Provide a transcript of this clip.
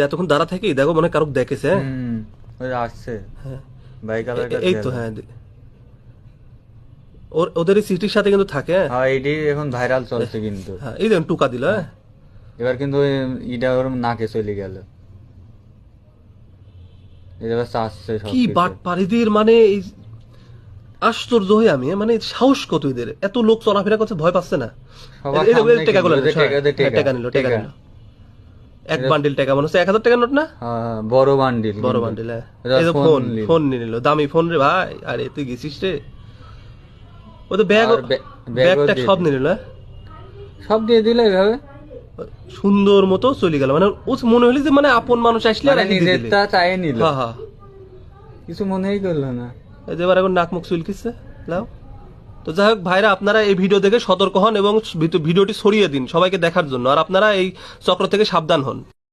এতক্ষণ দাঁড়া থাকি দেখো মনে হয় কারুক দেখেছে। ওই আসছে হ্যাঁ বাইক এই তো হ্যাঁ ওদের সিটির সাথে কিন্তু থাকে। হ্যাঁ এটি এখন ভাইরাল চলছে কিন্তু। হ্যাঁ এই দেখুন টুকা দিল। এবার কিন্তু ইটা ওর নাকে চলে গেল, এবার আসছে কি বাট পারিদের মানে আশ্চর্য হয়ে আমি মানে সাহস কত এদের, এত লোক চলাফেরা করছে ভয় পাচ্ছে না। টাকা নিল এক বান্ডিল টাকা মনে হচ্ছে 1000 টাকার নোট না, বড় বান্ডিল বড় বান্ডিল। ফোন ফোন নিয়ে নিল, দামি ফোন রে ভাই। আরে তুই গেছিস রে, ও তো ব্যাগ ব্যাগটা সব নিয়ে নিল, সব দিয়ে দিল এইভাবে সুন্দর মতো চলে গেল। মানে ও মনে হলো যে মানে আপন মানুষ আসলে নিজেরটা চাই নিল, হ্যাঁ হ্যাঁ কিছু মনেই করলো না। এই যে এবার এখন নাক মুখ চুলকিচ্ছে লাও। তো যাই হোক ভাইরা, আপনারা এই ভিডিও দেখে সতর্ক হন এবং ভিডিওটি ছড়িয়ে দিন সবাইকে দেখার জন্য, আর আপনারা এই চক্র থেকে সাবধান হন।